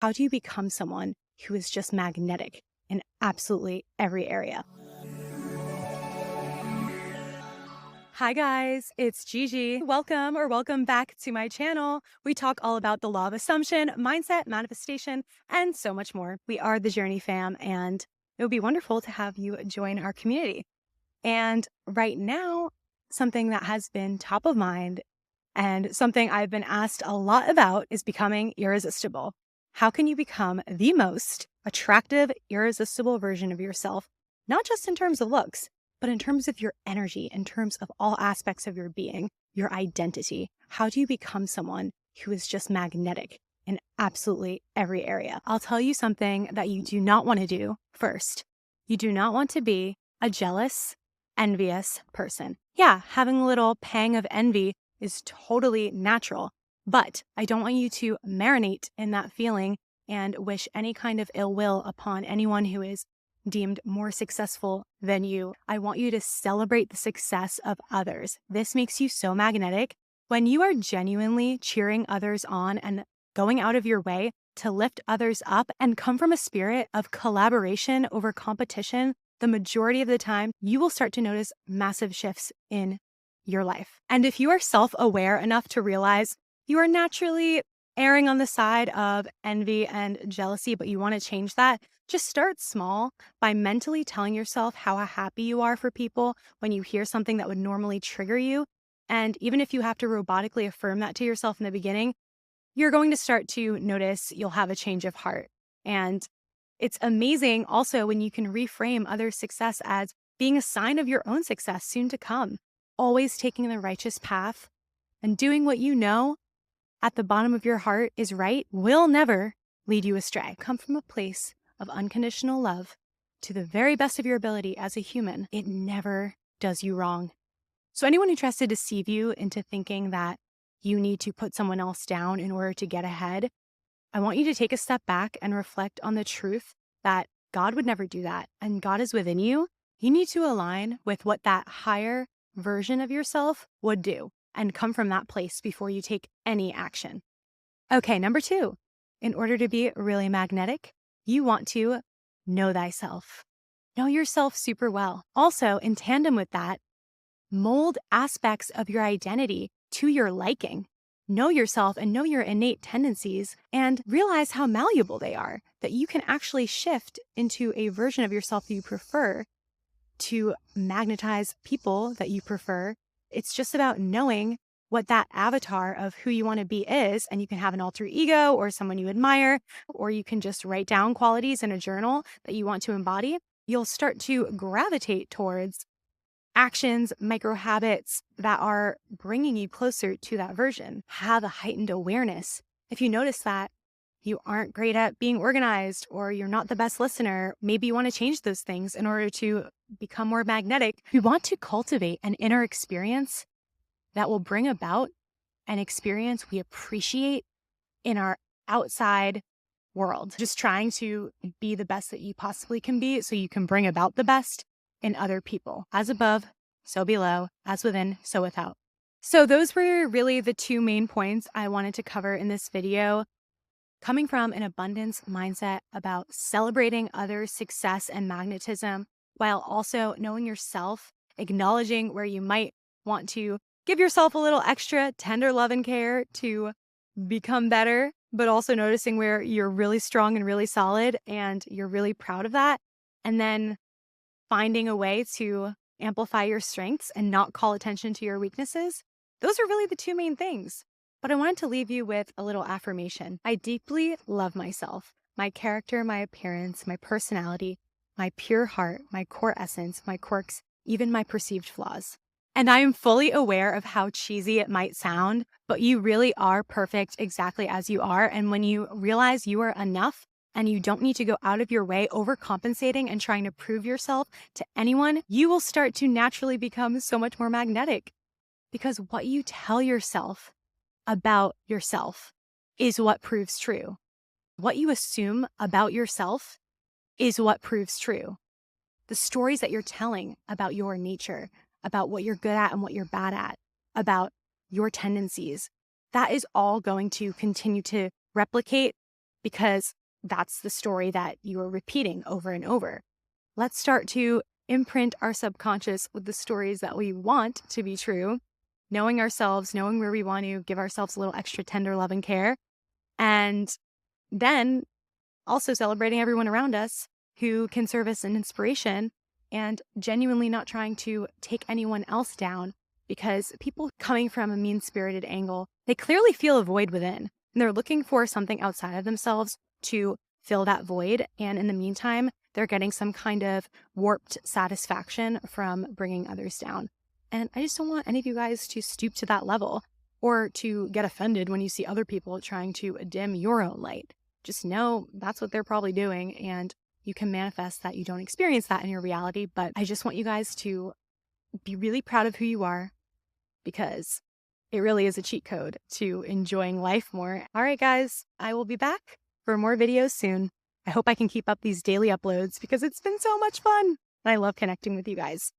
How do you become someone who is just magnetic in absolutely every area? Hi guys, it's Gigi. Welcome back to my channel. We talk all about the law of assumption, mindset, manifestation, and so much more. We are the Journey fam, and it would be wonderful to have you join our community. And right now, something that has been top of mind and something I've been asked a lot about is becoming irresistible. How can you become the most attractive, irresistible version of yourself, not just in terms of looks, but in terms of your energy, in terms of all aspects of your being, your identity? How do you become someone who is just magnetic in absolutely every area? I'll tell you something that you do not want to do first. You do not want to be a jealous, envious person. Yeah, having a little pang of envy is totally natural, but I don't want you to marinate in that feeling and wish any kind of ill will upon anyone who is deemed more successful than you. I want you to celebrate the success of others. This makes you so magnetic. When you are genuinely cheering others on and going out of your way to lift others up and come from a spirit of collaboration over competition, the majority of the time, you will start to notice massive shifts in your life. And if you are self-aware enough to realize you are naturally erring on the side of envy and jealousy, but you want to change that, just start small by mentally telling yourself how happy you are for people when you hear something that would normally trigger you. And even if you have to robotically affirm that to yourself in the beginning, you're going to start to notice you'll have a change of heart. And it's amazing also when you can reframe others' success as being a sign of your own success soon to come. Always taking the righteous path and doing what you know at the bottom of your heart is right will never lead you astray. Come from a place of unconditional love to the very best of your ability as a human. It never does you wrong. So anyone who tries to deceive you into thinking that you need to put someone else down in order to get ahead, I want you to take a step back and reflect on the truth that God would never do that. And God is within you. You need to align with what that higher version of yourself would do and come from that place before you take any action. Okay, number 2, in order to be really magnetic, you want to know thyself. Know yourself super well. Also, in tandem with that, mold aspects of your identity to your liking. Know yourself and know your innate tendencies and realize how malleable they are, that you can actually shift into a version of yourself that you prefer to magnetize people that you prefer. It's just about knowing what that avatar of who you want to be is, and you can have an alter ego or someone you admire, or you can just write down qualities in a journal that you want to embody. You'll start to gravitate towards actions, micro habits that are bringing you closer to that version. Have a heightened awareness. If you notice that you aren't great at being organized or you're not the best listener, maybe you want to change those things in order to become more magnetic. We want to cultivate an inner experience that will bring about an experience we appreciate in our outside world. Just trying to be the best that you possibly can be so you can bring about the best in other people. As above, so below, as within, so without. So those were really the 2 main points I wanted to cover in this video. Coming from an abundance mindset about celebrating others' success and magnetism, while also knowing yourself, acknowledging where you might want to give yourself a little extra tender love and care to become better, but also noticing where you're really strong and really solid and you're really proud of that. And then finding a way to amplify your strengths and not call attention to your weaknesses. Those are really the 2 main things. But I wanted to leave you with a little affirmation. I deeply love myself, my character, my appearance, my personality, my pure heart, my core essence, my quirks, even my perceived flaws. And I am fully aware of how cheesy it might sound, but you really are perfect exactly as you are. And when you realize you are enough and you don't need to go out of your way overcompensating and trying to prove yourself to anyone, you will start to naturally become so much more magnetic. Because what you tell yourself about yourself is what proves true. What you assume about yourself is what proves true. The stories that you're telling about your nature, about what you're good at and what you're bad at, about your tendencies, that is all going to continue to replicate because that's the story that you are repeating over and over. Let's start to imprint our subconscious with the stories that we want to be true, knowing ourselves, knowing where we want to give ourselves a little extra tender love and care, and then also celebrating everyone around us who can serve as an inspiration and genuinely not trying to take anyone else down, because people coming from a mean-spirited angle, they clearly feel a void within and they're looking for something outside of themselves to fill that void. And in the meantime, they're getting some kind of warped satisfaction from bringing others down. And I just don't want any of you guys to stoop to that level or to get offended when you see other people trying to dim your own light. Just know that's what they're probably doing, and you can manifest that you don't experience that in your reality. But I just want you guys to be really proud of who you are, because it really is a cheat code to enjoying life more. All right, guys, I will be back for more videos soon. I hope I can keep up these daily uploads because it's been so much fun. And I love connecting with you guys.